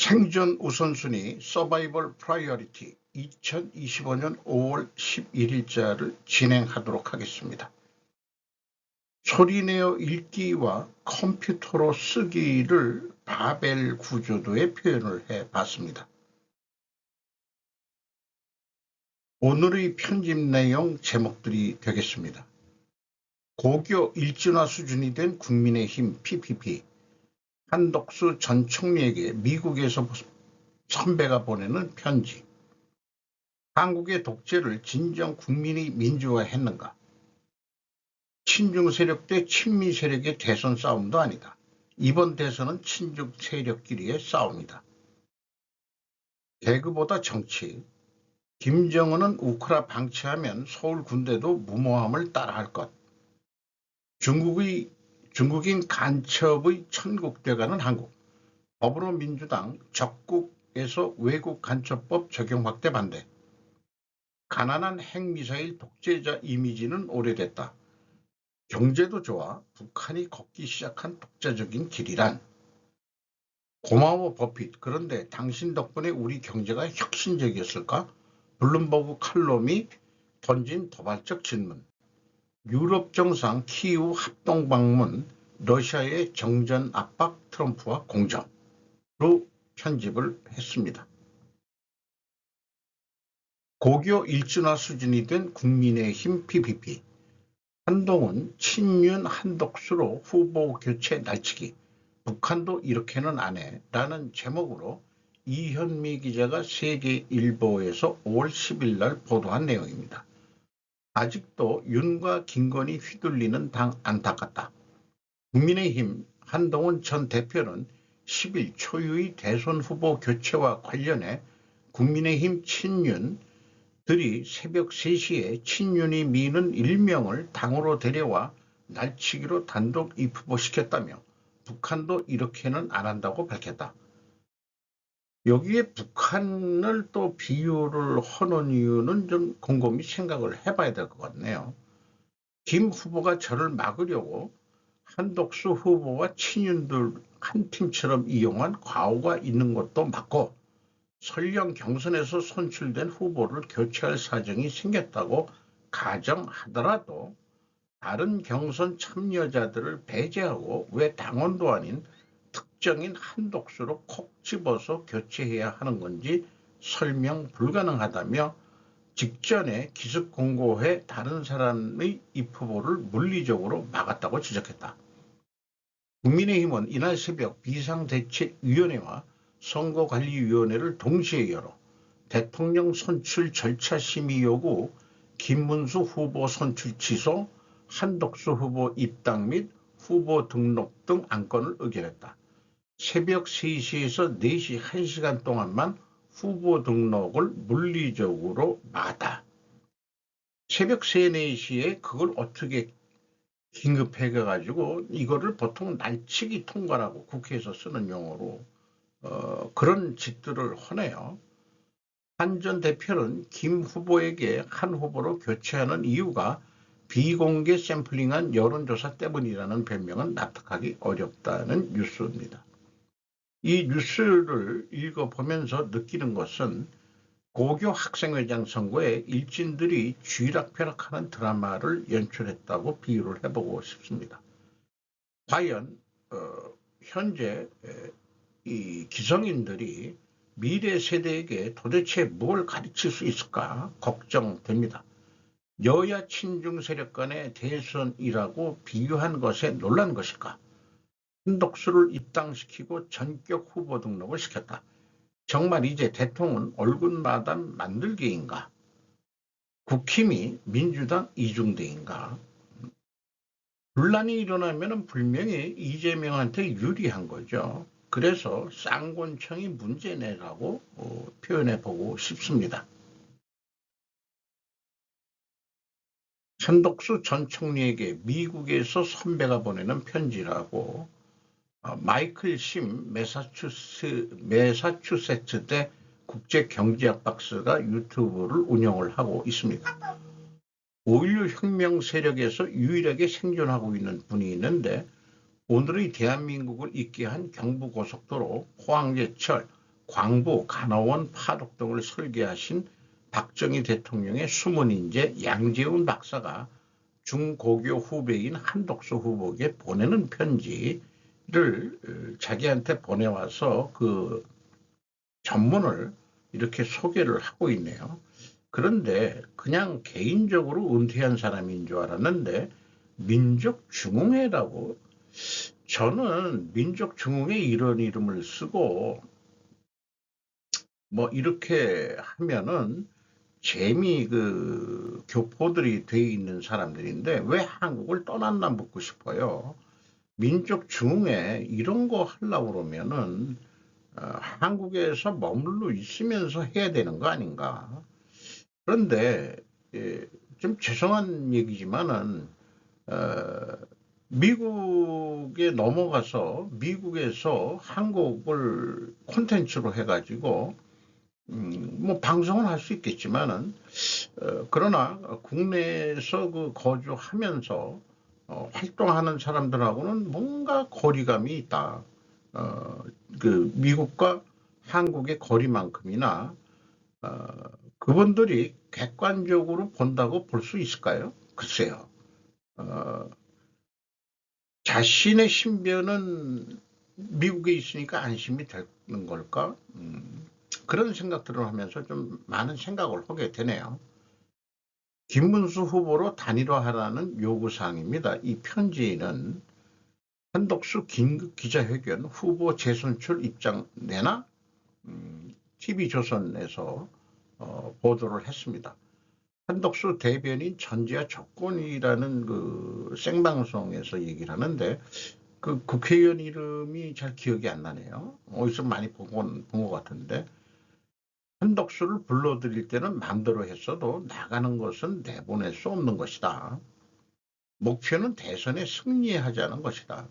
생존 우선순위 서바이벌 프라이어리티 2025년 5월 11일자를 진행하도록 하겠습니다. 소리내어 읽기와 컴퓨터로 쓰기를 바벨 구조도에 표현을 해봤습니다. 오늘의 편집 내용 제목들이 되겠습니다. 고교 일진화 수준이 된 국민의힘 PPP, 한덕수 전 총리에게 미국에서 선배가 보내는 편지, 한국의 독재를 진정 국민이 민주화했는가, 친중 세력 대 친미 세력의 대선 싸움도 아니다. 이번 대선은 친중 세력끼리의 싸움이다. 개그보다 정치, 김정은은 우크라 방치하면 서울 군대도 무모함을 따라할 것, 중국인 간첩의 천국돼가는 한국, 더불어민주당 적국에서 외국 간첩법 적용 확대 반대, 가난한 핵미사일 독재자 이미지는 오래됐다. 경제도 좋아 북한이 걷기 시작한 독자적인 길이란. 고마워 버핏, 그런데 당신 덕분에 우리 경제가 혁신적이었을까? 블룸버그 칼럼이 던진 도발적 질문. 유럽 정상 키이우 합동 방문, 러시아의 정전 압박, 트럼프와 공정으로 편집을 했습니다. 고교 일진화 수준이 된 국민의힘 PPP, 한동훈 친윤 한덕수로 후보 교체 날치기, 북한도 이렇게는 안 해 라는 제목으로 이현미 기자가 세계일보에서 5월 10일 날 보도한 내용입니다. 아직도 윤과 김건희 휘둘리는 당 안타깝다. 국민의힘 한동훈 전 대표는 10일 초유의 대선 후보 교체와 관련해 국민의힘 친윤들이 새벽 3시에 친윤이 미는 일명을 당으로 데려와 날치기로 단독 입후보시켰다며 북한도 이렇게는 안 한다고 밝혔다. 여기에 북한을 또 비유를 하는 이유는 좀 곰곰이 생각을 해봐야 될 것 같네요. 김 후보가 저를 막으려고 한덕수 후보와 친윤들 한 팀처럼 이용한 과오가 있는 것도 맞고, 설령 경선에서 선출된 후보를 교체할 사정이 생겼다고 가정하더라도 다른 경선 참여자들을 배제하고 왜 당원도 아닌 특정인 한덕수로 콕 집어서 교체해야 하는 건지 설명 불가능하다며 직전에 기습 공고해 다른 사람의 입후보를 물리적으로 막았다고 지적했다. 국민의힘은 이날 새벽 비상대책위원회와 선거관리위원회를 동시에 열어 대통령 선출 절차 심의 요구, 김문수 후보 선출 취소, 한덕수 후보 입당 및 후보 등록 등 안건을 의결했다. 새벽 3시에서 4시 1시간 동안만 후보 등록을 물리적으로 막았다. 새벽 3, 4시에 그걸 어떻게 긴급해가지고 이거를 보통 날치기 통과라고 국회에서 쓰는 용어로 그런 짓들을 하네요. 한 전 대표는 김 후보에게 한 후보로 교체하는 이유가 비공개 샘플링한 여론조사 때문이라는 변명은 납득하기 어렵다는 뉴스입니다. 이 뉴스를 읽어보면서 느끼는 것은 고교 학생회장 선거에 일진들이 쥐락펴락하는 드라마를 연출했다고 비유를 해보고 싶습니다. 과연 현재 이 기성인들이 미래 세대에게 도대체 뭘 가르칠 수 있을까 걱정됩니다. 여야 친중 세력 간의 대선이라고 비유한 것에 놀란 것일까? 한덕수를 입당시키고 전격 후보 등록을 시켰다. 정말 이제 대통령 얼굴마담 만들기인가? 국힘이 민주당 이중대인가? 분란이 일어나면 분명히 이재명한테 유리한 거죠. 그래서 쌍권청이 문제네라고 표현해보고 싶습니다. 한덕수 전 총리에게 미국에서 선배가 보내는 편지라고 마이클 심 매사추세츠대 국제경제학 박사가 유튜브를 운영을 하고 있습니다. 5.16 혁명 세력에서 유일하게 생존하고 있는 분이 있는데 오늘의 대한민국을 있게 한 경부고속도로, 포항제철, 광부, 간호원, 파독 등을 설계하신 박정희 대통령의 숨은 인재 양재훈 박사가 중고교 후배인 한덕수 후보에게 보내는 편지를 자기한테 보내와서 그 전문을 이렇게 소개를 하고 있네요. 그런데 그냥 개인적으로 은퇴한 사람인 줄 알았는데 민족중흥회라고. 저는 민족중흥회 이런 이름을 쓰고 뭐 이렇게 하면은 그 교포들이 돼 있는 사람들인데 왜 한국을 떠났나 묻고 싶어요. 민족중흥회 이런 거 하려고 그러면은 한국에서 머물러 있으면서 해야 되는 거 아닌가. 그런데 좀 죄송한 얘기지만은 미국에 넘어가서 미국에서 한국을 콘텐츠로 해가지고 뭐 방송은 할 수 있겠지만은 그러나 국내에서 그 거주하면서 활동하는 사람들하고는 뭔가 거리감이 있다. 그 미국과 한국의 거리만큼이나 그분들이 객관적으로 본다고 볼 수 있을까요? 글쎄요. 자신의 신변은 미국에 있으니까 안심이 되는 걸까? 그런 생각들을 하면서 좀 많은 생각을 하게 되네요. 김문수 후보로 단일화하라는 요구사항입니다. 이 편지는 한덕수 긴급 기자회견 후보 재선출 입장 내나 TV조선에서 보도를 했습니다. 한덕수 대변인 전제와 조건이라는 그 생방송에서 얘기를 하는데 그 국회의원 이름이 잘 기억이 안 나네요. 어디서 많이 본 것 같은데 한덕수를 불러들일 때는 마음대로 했어도 나가는 것은 내보낼 수 없는 것이다. 목표는 대선에 승리하자는 것이다.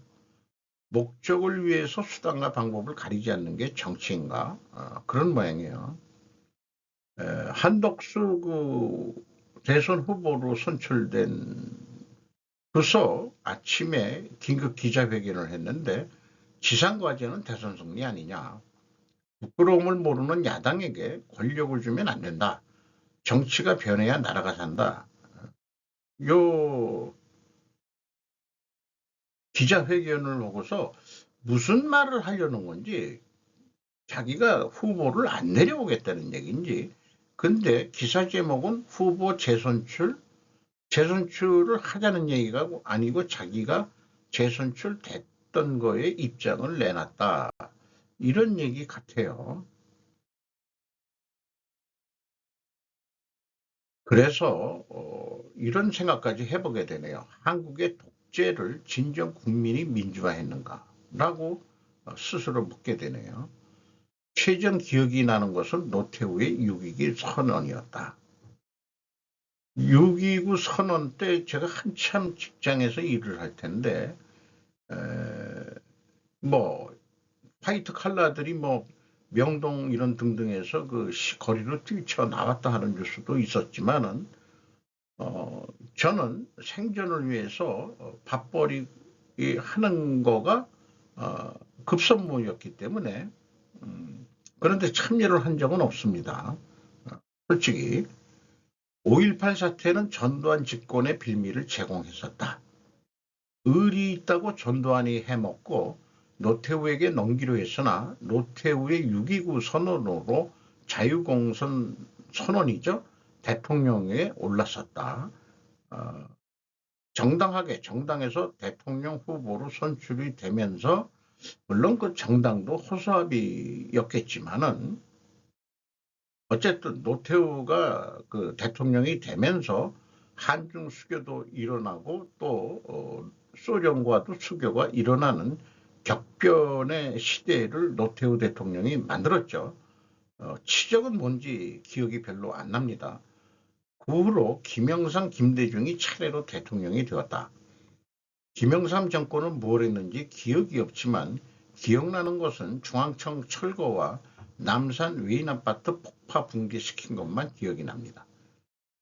목적을 위해서 수단과 방법을 가리지 않는 게 정치인가? 그런 모양이에요. 한덕수 그 대선 후보로 선출된 그서 아침에 긴급 기자회견을 했는데 지상과제는 대선 승리 아니냐. 부끄러움을 모르는 야당에게 권력을 주면 안 된다. 정치가 변해야 나라가 산다. 요 기자회견을 하고서 무슨 말을 하려는 건지 자기가 후보를 안 내려오겠다는 얘기인지 근데 기사 제목은 후보 재선출을 하자는 얘기가 아니고 자기가 재선출 됐던 거에 입장을 내놨다. 이런 얘기 같아요. 그래서 이런 생각까지 해보게 되네요. 한국의 독재를 진정 국민이 민주화했는가? 라고 스스로 묻게 되네요. 최전 기억이 나는 것은 노태우의 6.29 선언이었다. 6.29 선언 때 제가 한참 직장에서 일을 할 텐데 뭐 화이트 칼라들이 뭐 명동 이런 등등에서 그 거리로 뛰쳐 나왔다 하는 뉴스도 있었지만은 저는 생존을 위해서 밥벌이 하는 거가 급선무였기 때문에 그런데 참여를 한 적은 없습니다. 솔직히 5.18 사태는 전두환 집권의 빌미를 제공했었다. 의리 있다고 전두환이 해먹고 노태우에게 넘기려 했으나 노태우의 6.29 선언으로 자유공선 선언이죠. 대통령에 올랐었다. 정당하게 정당에서 대통령 후보로 선출이 되면서 물론 그 정당도 호소합이었겠지만은 어쨌든 노태우가 그 대통령이 되면서 한중 수교도 일어나고 또 소련과도 수교가 일어나는 격변의 시대를 노태우 대통령이 만들었죠. 치적은 뭔지 기억이 별로 안 납니다. 그 후로 김영삼, 김대중이 차례로 대통령이 되었다. 김영삼 정권은 뭘 했는지 기억이 없지만 기억나는 것은 중앙청 철거와 남산 외인 아파트 폭파 붕괴시킨 것만 기억이 납니다.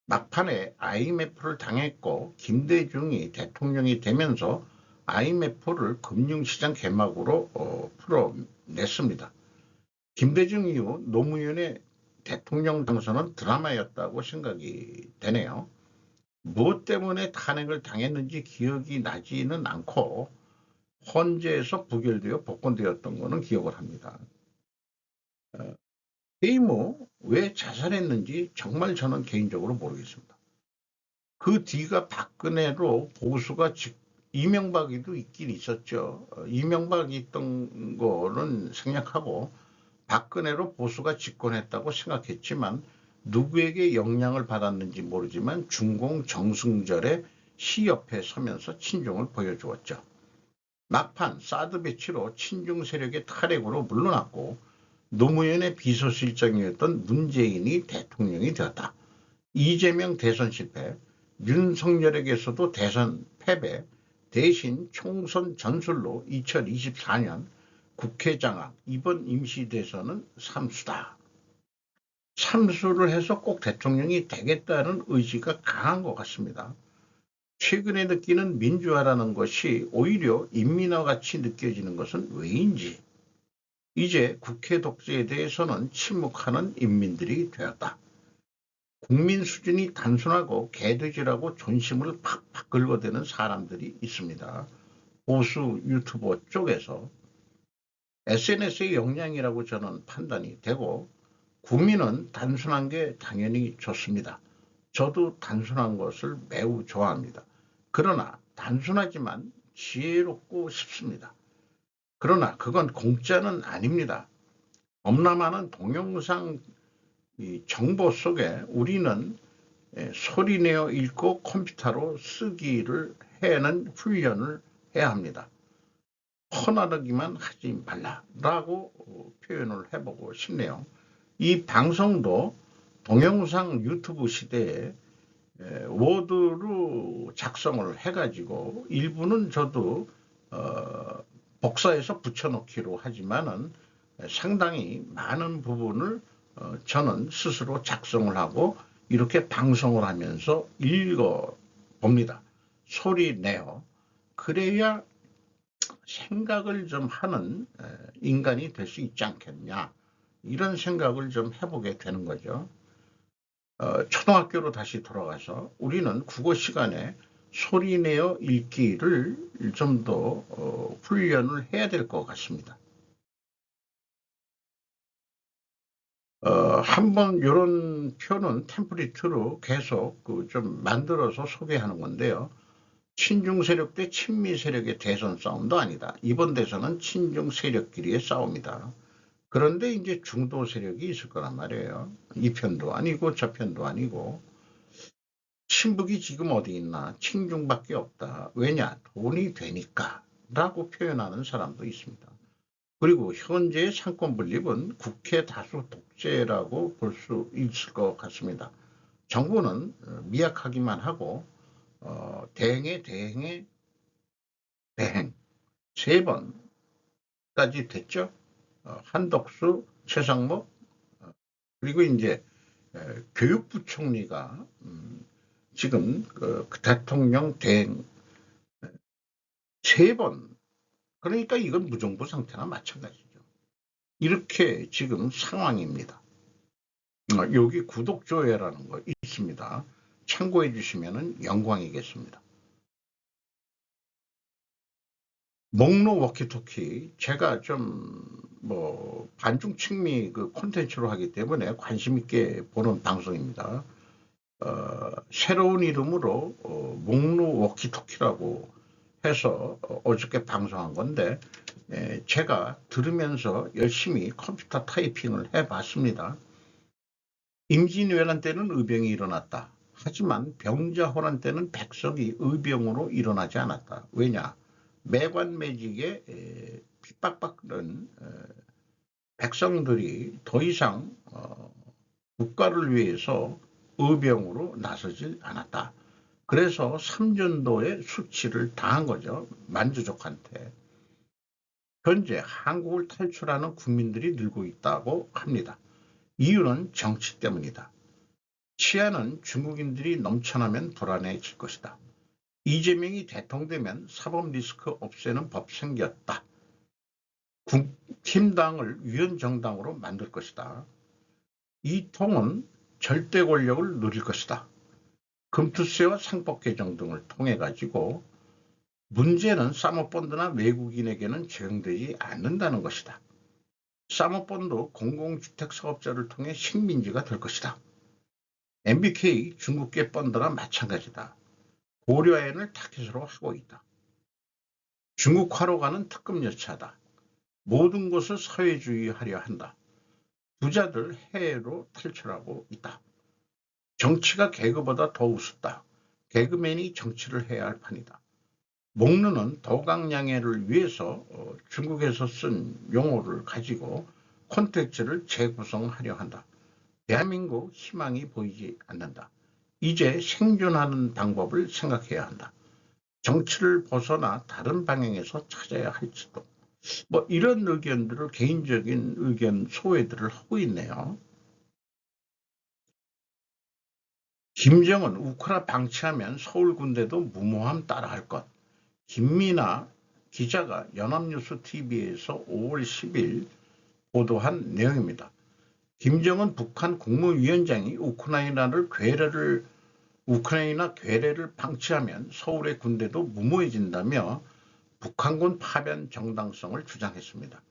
막판에 IMF를 당했고 김대중이 대통령이 되면서 IMF를 금융시장 개막으로 풀어냈습니다. 김대중 이후 노무현의 대통령 당선은 드라마였다고 생각이 되네요. 무엇 때문에 탄핵을 당했는지 기억이 나지는 않고 헌재에서 부결되어 복권되었던 것은 기억을 합니다. 해임 후 왜 자살했는지 정말 저는 개인적으로 모르겠습니다. 그 뒤가 박근혜로 보수가 이명박이도 있긴 있었죠. 이명박이 있던 거는 생략하고 박근혜로 보수가 집권했다고 생각했지만 누구에게 영향을 받았는지 모르지만 중공 정승절의 시 옆에 서면서 친중을 보여주었죠. 막판 사드 배치로 친중 세력의 탈핵으로 물러났고 노무현의 비서실장이었던 문재인이 대통령이 되었다. 이재명 대선 실패, 윤석열에게서도 대선 패배, 대신 총선 전술로 2024년 국회 장악, 이번 임시대선은 삼수다. 삼수를 해서 꼭 대통령이 되겠다는 의지가 강한 것 같습니다. 최근에 느끼는 민주화라는 것이 오히려 인민화 같이 느껴지는 것은 왜인지, 이제 국회 독재에 대해서는 침묵하는 인민들이 되었다. 국민 수준이 단순하고 개돼지라고 존심을 팍팍 긁어대는 사람들이 있습니다. 보수 유튜버 쪽에서 SNS의 역량이라고 저는 판단이 되고 국민은 단순한 게 당연히 좋습니다. 저도 단순한 것을 매우 좋아합니다. 그러나 단순하지만 지혜롭고 싶습니다. 그러나 그건 공짜는 아닙니다. 엄나마는 동영상 정보 속에 우리는 소리내어 읽고 컴퓨터로 쓰기를 해는 훈련을 해야 합니다. 퍼나르기만 하지 말라라고 표현을 해보고 싶네요. 이 방송도 동영상 유튜브 시대에 워드로 작성을 해가지고 일부는 저도 복사해서 붙여놓기로 하지만은 상당히 많은 부분을 저는 스스로 작성을 하고 이렇게 방송을 하면서 읽어 봅니다. 소리 내어. 그래야 생각을 좀 하는 인간이 될 수 있지 않겠냐. 이런 생각을 좀 해보게 되는 거죠. 초등학교로 다시 돌아가서 우리는 국어 시간에 소리 내어 읽기를 좀 더 훈련을 해야 될 것 같습니다. 한번 이런 표는 템플릿으로 계속 좀 만들어서 소개하는 건데요. 친중 세력 대 친미 세력의 대선 싸움도 아니다. 이번 대선은 친중 세력끼리의 싸움이다. 그런데 이제 중도 세력이 있을 거란 말이에요. 이 편도 아니고 저 편도 아니고. 친북이 지금 어디 있나? 친중밖에 없다. 왜냐? 돈이 되니까 라고 표현하는 사람도 있습니다. 그리고 현재의 상권 분립은 국회 다수 독재라고 볼 수 있을 것 같습니다. 정부는 미약하기만 하고 대행에 대행에 대행 3번까지 됐죠. 한덕수, 최상목, 그리고 이제 교육부총리가 지금 그 대통령 대행 3번, 그러니까 이건 무정부 상태나 마찬가지죠. 이렇게 지금 상황입니다. 여기 구독, 좋아요라는 거 있습니다. 참고해 주시면 영광이겠습니다. 목록 워키토키, 제가 좀 반중 친미 그 콘텐츠로 하기 때문에 관심 있게 보는 방송입니다. 새로운 이름으로 목록 워키토키라고 해서 어저께 방송한 건데 제가 들으면서 열심히 컴퓨터 타이핑을 해봤습니다. 임진왜란 때는 의병이 일어났다. 하지만 병자호란 때는 백성이 의병으로 일어나지 않았다. 왜냐? 매관매직에 핍박받는 백성들이 더 이상 국가를 위해서 의병으로 나서질 않았다. 그래서 삼전도의 수치를 당한 거죠. 만주족한테. 현재 한국을 탈출하는 국민들이 늘고 있다고 합니다. 이유는 정치 때문이다. 치안은 중국인들이 넘쳐나면 불안해질 것이다. 이재명이 대통령되면 사법 리스크 없애는 법 생겼다. 팀당을 위헌정당으로 만들 것이다. 이 통은 절대 권력을 누릴 것이다. 금투세와 상법 개정 등을 통해 가지고 문제는 사모펀드나 외국인에게는 적용되지 않는다는 것이다. 사모펀드 공공주택 사업자를 통해 식민지가 될 것이다. MBK 중국계 펀드나 마찬가지다. 고려아연을 타깃으로 하고 있다. 중국화로 가는 특급 열차다. 모든 것을 사회주의하려 한다. 부자들 해외로 탈출하고 있다. 정치가 개그보다 더 우습다. 개그맨이 정치를 해야 할 판이다. 목르는 도강양해를 위해서 중국에서 쓴 용어를 가지고 콘텐츠를 재구성하려 한다. 대한민국 희망이 보이지 않는다. 이제 생존하는 방법을 생각해야 한다. 정치를 벗어나 다른 방향에서 찾아야 할지도. 뭐 이런 의견들을 개인적인 의견 소외들을 하고 있네요. 김정은 우크라 방치하면 서울 군대도 무모함 따라할 것. 김미나 기자가 연합뉴스 TV에서 5월 10일 보도한 내용입니다. 김정은 북한 국무위원장이 우크라이나 괴뢰를 방치하면 서울의 군대도 무모해진다며 북한군 파변 정당성을 주장했습니다.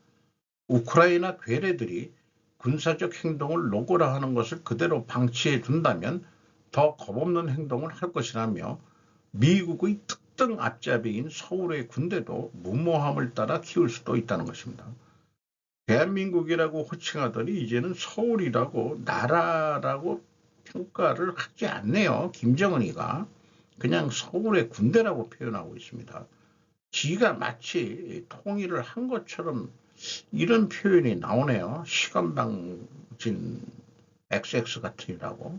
우크라이나 괴뢰들이 군사적 행동을 노고라 하는 것을 그대로 방치해 둔다면 더 겁없는 행동을 할 것이라며 미국의 특등 앞잡이인 서울의 군대도 무모함을 따라 키울 수도 있다는 것입니다. 대한민국이라고 호칭하더니 이제는 서울이라고 나라라고 평가를 하지 않네요. 김정은이가 그냥 서울의 군대라고 표현하고 있습니다. 지가 마치 통일을 한 것처럼 이런 표현이 나오네요. 시간방진 XX 같으니라고.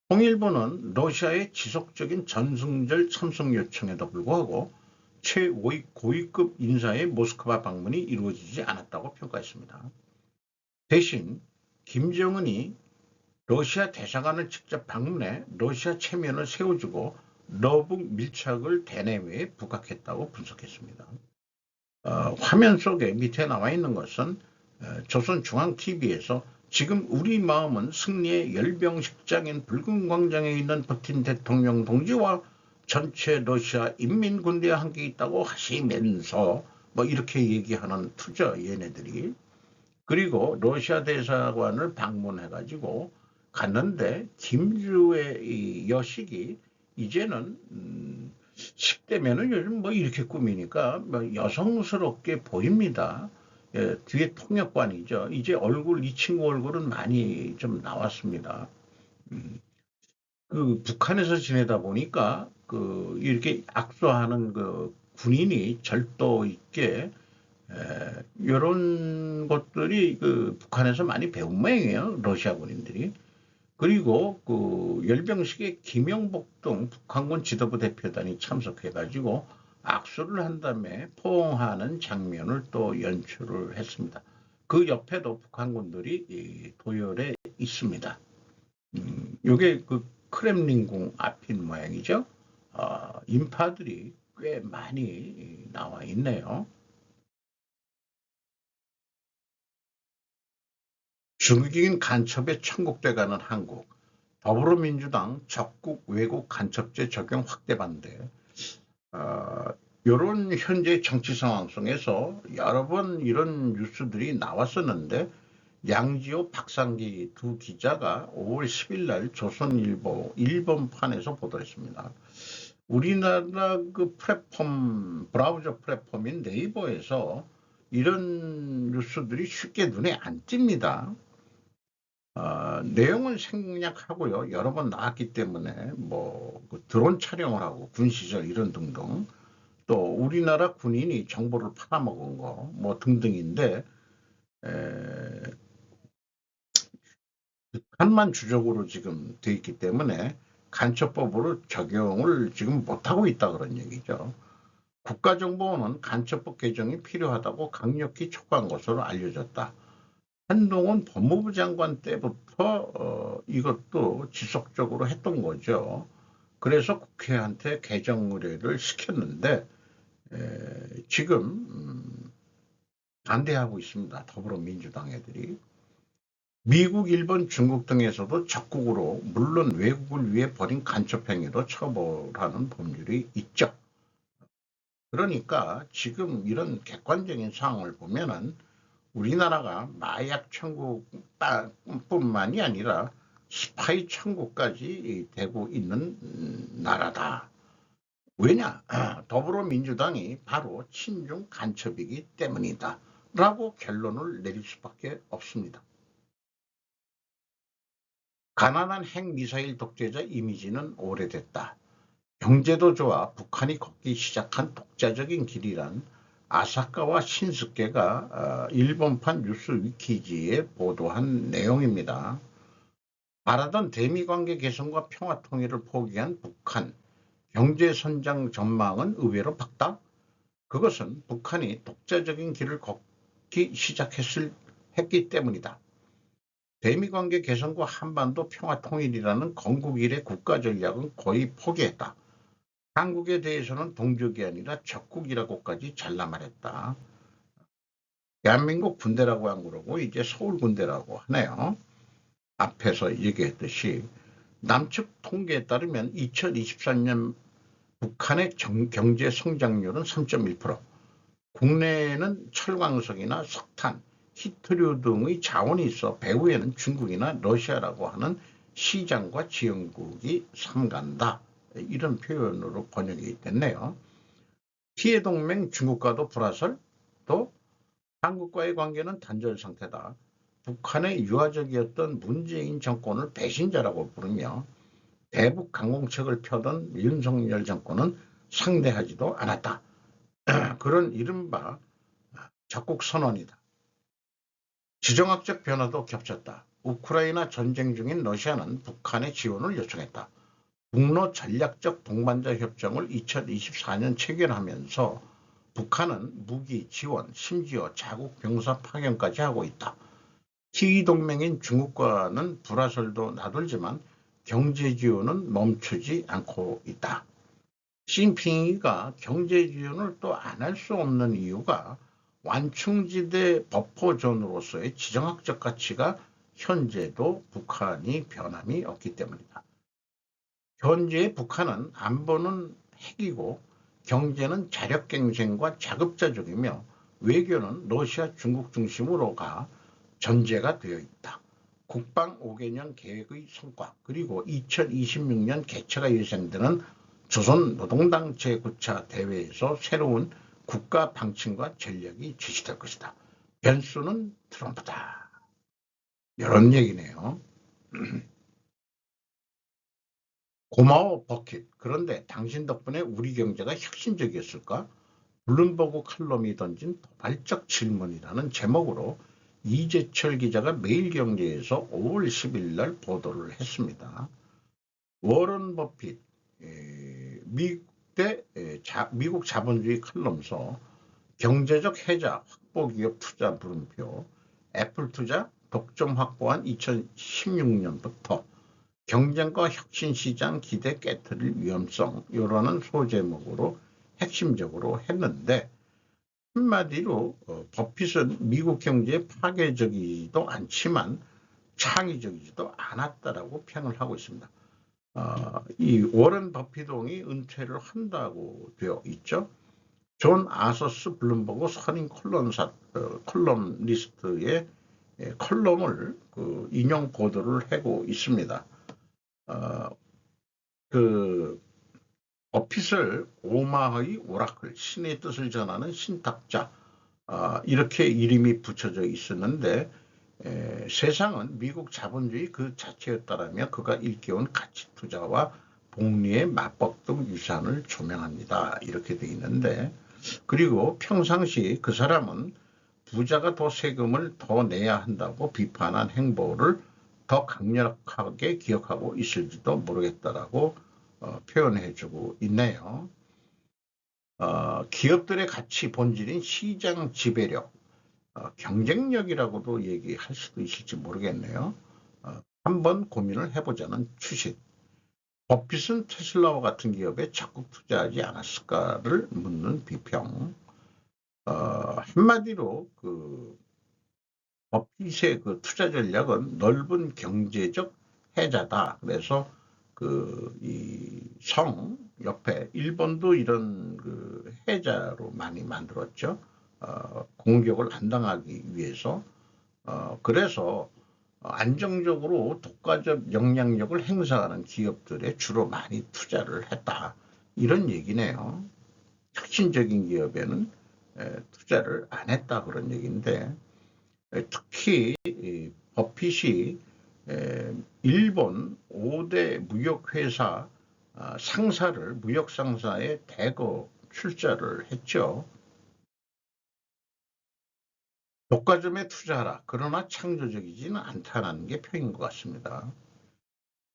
통일부는 러시아의 지속적인 전승절 참석 요청에도 불구하고 최고위급 인사의 모스크바 방문이 이루어지지 않았다고 평가했습니다. 대신 김정은이 러시아 대사관을 직접 방문해 러시아 체면을 세워주고 러북 밀착을 대내외에 부각했다고 분석했습니다. 화면 속에 밑에 나와 있는 것은 조선중앙TV에서 지금 우리 마음은 승리의 열병식장인 붉은 광장에 있는 푸틴 대통령 동지와 전체 러시아 인민군대와 함께 있다고 하시면서 뭐 이렇게 얘기하는 투죠, 얘네들이. 그리고 러시아 대사관을 방문해가지고 갔는데 김주의 이 여식이 이제는 10대면은 요즘 뭐 이렇게 꾸미니까 뭐 여성스럽게 보입니다. 예, 뒤에 통역관이죠. 이제 이 친구 얼굴은 많이 좀 나왔습니다. 그 북한에서 지내다 보니까 그 이렇게 악수하는 그 군인이 절도 있게 이런 것들이 그 북한에서 많이 배운 모양이에요. 러시아 군인들이. 그리고 그 열병식에 김영복 등 북한군 지도부 대표단이 참석해가지고 악수를 한 다음에 포옹하는 장면을 또 연출을 했습니다. 그 옆에도 북한군들이 도열해 있습니다. 이게 그 크렘린궁 앞인 모양이죠. 인파들이 꽤 많이 나와 있네요. 중국인 간첩에 천국돼가는 한국. 더불어민주당 적국 외국 간첩죄 적용 확대 반대. 이런 현재 정치 상황 속에서 여러 번 이런 뉴스들이 나왔었는데 양지호, 박상기 두 기자가 5월 10일 날 조선일보 일본판에서 보도했습니다. 우리나라 그 플랫폼, 브라우저 플랫폼인 네이버에서 이런 뉴스들이 쉽게 눈에 안 띕니다. 내용은 생략하고요. 여러 번 나왔기 때문에 그 드론 촬영을 하고 군시절 이런 등등 또 우리나라 군인이 정보를 팔아먹은 거 뭐 등등인데 북한만 주적으로 지금 돼 있기 때문에 간첩법으로 적용을 지금 못하고 있다 그런 얘기죠. 국가정보원은 간첩법 개정이 필요하다고 강력히 촉구한 것으로 알려졌다. 한동훈 법무부 장관 때부터 이것도 지속적으로 했던 거죠. 그래서 국회한테 개정 의뢰를 시켰는데 지금 반대하고 있습니다. 더불어민주당 애들이. 미국, 일본, 중국 등에서도 적극으로 물론 외국을 위해 벌인 간첩행위도 처벌하는 법률이 있죠. 그러니까 지금 이런 객관적인 상황을 보면은 우리나라가 마약 천국뿐만이 아니라 스파이 천국까지 되고 있는 나라다. 왜냐? 더불어민주당이 바로 친중 간첩이기 때문이다. 라고 결론을 내릴 수밖에 없습니다. 가난한 핵미사일 독재자 이미지는 오래됐다. 경제도 좋아 북한이 걷기 시작한 독자적인 길이란 아사카와 신스케가 일본판 뉴스 위키지에 보도한 내용입니다. 바라던 대미관계 개선과 평화 통일을 포기한 북한 경제 선장 전망은 의외로 밝다. 그것은 북한이 독자적인 길을 걷기 했기 때문이다. 대미관계 개선과 한반도 평화 통일이라는 건국일의 국가 전략은 거의 포기했다. 한국에 대해서는 동족이 아니라 적국이라고까지 잘라 말했다. 대한민국 군대라고 안 그러고 이제 서울 군대라고 하네요. 앞에서 얘기했듯이 남측 통계에 따르면 2023년 북한의 경제 성장률은 3.1%, 국내에는 철광석이나 석탄, 히토류 등의 자원이 있어 배후에는 중국이나 러시아라고 하는 시장과 지원국이 삼간다. 이런 표현으로 번역이 됐네요. 피해동맹 중국과도 불화설, 또 한국과의 관계는 단절 상태다. 북한의 유화적이었던 문재인 정권을 배신자라고 부르며 대북 강공책을 펴던 윤석열 정권은 상대하지도 않았다. 그런 이른바 적국 선언이다. 지정학적 변화도 겹쳤다. 우크라이나 전쟁 중인 러시아는 북한의 지원을 요청했다. 북러 전략적 동반자 협정을 2024년 체결하면서 북한은 무기 지원, 심지어 자국 병사 파견까지 하고 있다. 키위 동맹인 중국과는 불화설도 나돌지만 경제 지원은 멈추지 않고 있다. 시진핑이가 경제 지원을 또 안 할 수 없는 이유가 완충지대 버퍼존으로서의 지정학적 가치가 현재도 북한이 변함이 없기 때문이다. 현재 북한은 안보는 핵이고 경제는 자력갱생과 자급자족이며 외교는 러시아, 중국 중심으로 가 전제가 되어 있다. 국방 5개년 계획의 성과 그리고 2026년 개최가 예상되는 조선노동당 제9차 대회에서 새로운 국가 방침과 전략이 제시될 것이다. 변수는 트럼프다. 이런 얘기네요. 고마워 버킷. 그런데 당신 덕분에 우리 경제가 혁신적이었을까? 블룸버그 칼럼이 던진 도발적 질문이라는 제목으로 이재철 기자가 매일경제에서 5월 10일 날 보도를 했습니다. 워런 버핏 미국 자본주의 칼럼서 경제적 해자 확보 기업 투자 물음표 애플 투자 독점 확보한 2016년부터 경쟁과 혁신 시장 기대 깨트릴 위험성 이라는 소제목으로 핵심적으로 했는데 한마디로 버핏은 미국 경제에 파괴적이지도 않지만 창의적이지도 않았다라고 평을 하고 있습니다. 이 워런 버핏동이 은퇴를 한다고 되어 있죠. 존 아서스 블룸버그 선임 컬럼리스트의 컬럼을 인용 보도를 하고 있습니다. 버핏을 오마의 오라클, 신의 뜻을 전하는 신탁자, 이렇게 이름이 붙여져 있었는데 세상은 미국 자본주의 그 자체였다라며 그가 일깨운 가치 투자와 복리의 마법 등 유산을 조명합니다. 이렇게 돼 있는데 그리고 평상시 그 사람은 부자가 더 세금을 더 내야 한다고 비판한 행보를 더 강력하게 기억하고 있을지도 모르겠다라고 표현해주고 있네요. 기업들의 가치 본질인 시장 지배력, 경쟁력이라고도 얘기할 수도 있을지 모르겠네요. 한번 고민을 해보자는 추신. 버핏은 테슬라와 같은 기업에 적극 투자하지 않았을까를 묻는 비평. 한마디로 그 버핏의 그 투자 전략은 넓은 경제적 해자다. 그래서 그 이 성 옆에 일본도 이런 그 해자로 많이 만들었죠. 공격을 안 당하기 위해서. 그래서 안정적으로 독과적 영향력을 행사하는 기업들에 주로 많이 투자를 했다. 이런 얘기네요. 혁신적인 기업에는 투자를 안 했다 그런 얘기인데, 특히 버핏이 일본 5대 무역회사 상사를 무역 상사에 대거 출자를 했죠. 독과점에 투자하라. 그러나 창조적이지는 않다는 게 표인 것 같습니다.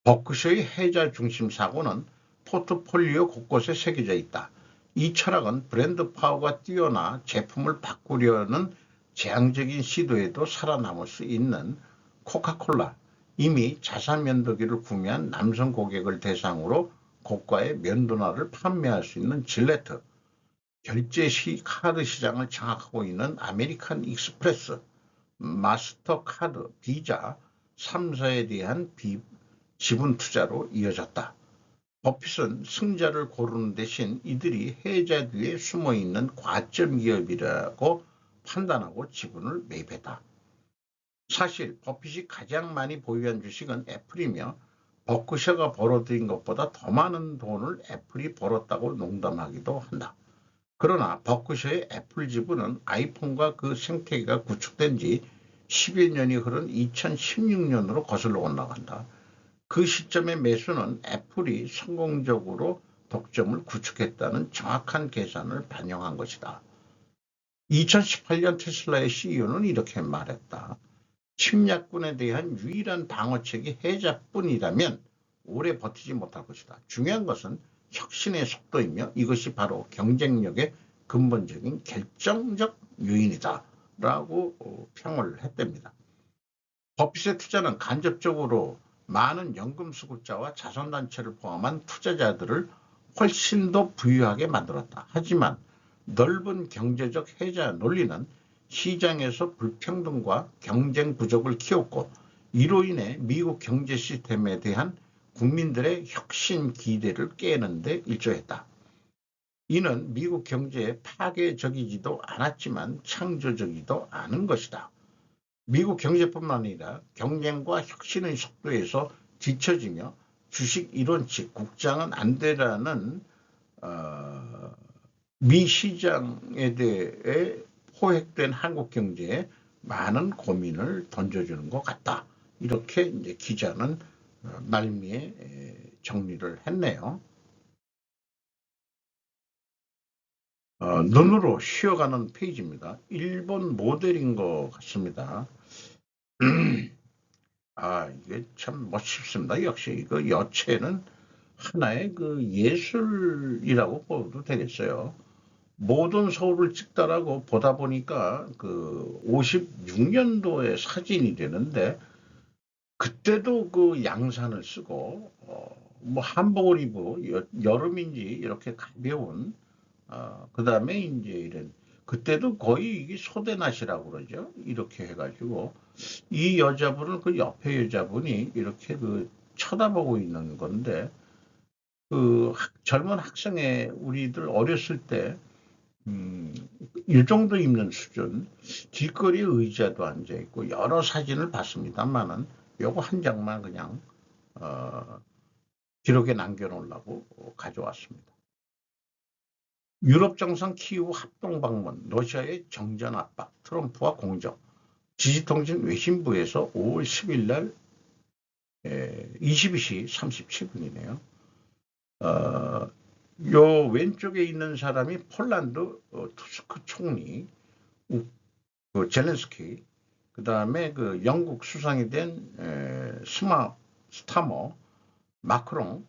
버크셔의 해자 중심 사고는 포트폴리오 곳곳에 새겨져 있다. 이 철학은 브랜드 파워가 뛰어나 제품을 바꾸려는 재앙적인 시도에도 살아남을 수 있는 코카콜라, 이미 자산 면도기를 구매한 남성 고객을 대상으로 고가의 면도날을 판매할 수 있는 질레트, 결제 시 카드 시장을 장악하고 있는 아메리칸 익스프레스, 마스터카드, 비자 3사에 대한 지분 투자로 이어졌다. 버핏은 승자를 고르는 대신 이들이 해자 뒤에 숨어있는 과점 기업이라고 판단하고 지분을 매입했다. 사실 버핏이 가장 많이 보유한 주식은 애플이며 버크셔가 벌어들인 것보다 더 많은 돈을 애플이 벌었다고 농담하기도 한다. 그러나 버크셔의 애플 지분은 아이폰과 그 생태계가 구축된 지 10여 년이 흐른 2016년으로 거슬러 올라간다. 그 시점의 매수는 애플이 성공적으로 독점을 구축했다는 정확한 계산을 반영한 것이다. 2018년 테슬라의 CEO는 이렇게 말했다. 침략군에 대한 유일한 방어책이 해자뿐이라면 오래 버티지 못할 것이다. 중요한 것은 혁신의 속도이며 이것이 바로 경쟁력의 근본적인 결정적 요인이다. 라고 평을 했답니다. 버핏의 투자는 간접적으로 많은 연금수급자와 자선단체를 포함한 투자자들을 훨씬 더 부유하게 만들었다. 하지만 넓은 경제적 해자 논리는 시장에서 불평등과 경쟁 부족을 키웠고, 이로 인해 미국 경제 시스템에 대한 국민들의 혁신 기대를 깨는 데 일조했다. 이는 미국 경제에 파괴적이지도 않았지만 창조적이지도 않은 것이다. 미국 경제뿐만 아니라 경쟁과 혁신의 속도에서 뒤처지며 주식 이론칙 국장은 안 되라는 미 시장에 대해 포획된 한국 경제에 많은 고민을 던져주는 것 같다. 이렇게 이제 기자는 말미에 정리를 했네요. 눈으로 쉬어가는 페이지입니다. 일본 모델인 것 같습니다. 이게 참 멋있습니다. 역시 이거 여체는 하나의 그 예술이라고 봐도 되겠어요. 모든 서울을 찍다라고 보다 보니까 그 56년도의 사진이 되는데, 그때도 그 양산을 쓰고 뭐 한복을 입고 여름인지 이렇게 가벼운 그다음에 이제 이런, 그때도 거의 이게 소대낫이라고 그러죠. 이렇게 해가지고 이 여자분은 그 옆에 여자분이 이렇게 그 쳐다보고 있는 건데, 그 젊은 학생의 우리들 어렸을 때 이 정도 입는 수준, 길거리에 의자도 앉아 있고 여러 사진을 봤습니다만은 요거 한 장만 그냥 기록에 남겨놓으려고 가져왔습니다. 유럽 정상 키이우 합동 방문, 러시아의 정전 압박, 트럼프와 공적, 지지통신 외신부에서 5월 10일 날 22시 37분이네요. 요 왼쪽에 있는 사람이 폴란드 투스크 총리, 그 젤렌스키, 그 다음에 그 영국 수상이 된 스타머, 마크롱,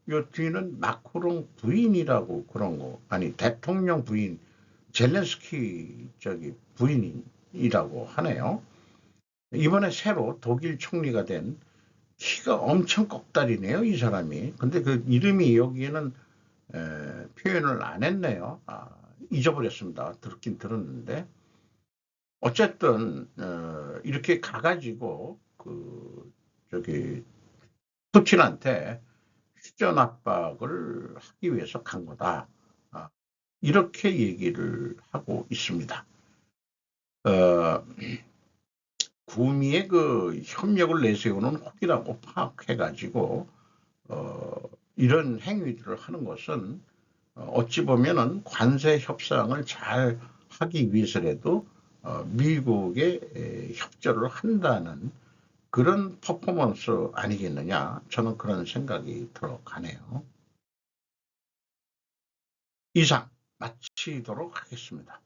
요 뒤는 마크롱 부인이라고 그런 거, 아니 대통령 부인, 젤렌스키 저기 부인이라고 하네요. 이번에 새로 독일 총리가 된, 키가 엄청 꺽다리네요, 이 사람이. 근데 그 이름이 여기에는 표현을 안 했네요. 잊어버렸습니다. 들었긴 들었는데 어쨌든 이렇게 가가지고 푸틴한테 휴전 압박을 하기 위해서 간 거다. 이렇게 얘기를 하고 있습니다. 구미의 그 협력을 내세우는 혹이라고 파악해가지고 이런 행위들을 하는 것은 어찌 보면은 관세 협상을 잘 하기 위해서라도 미국에 협조를 한다는 그런 퍼포먼스 아니겠느냐, 저는 그런 생각이 들어가네요. 이상 마치도록 하겠습니다.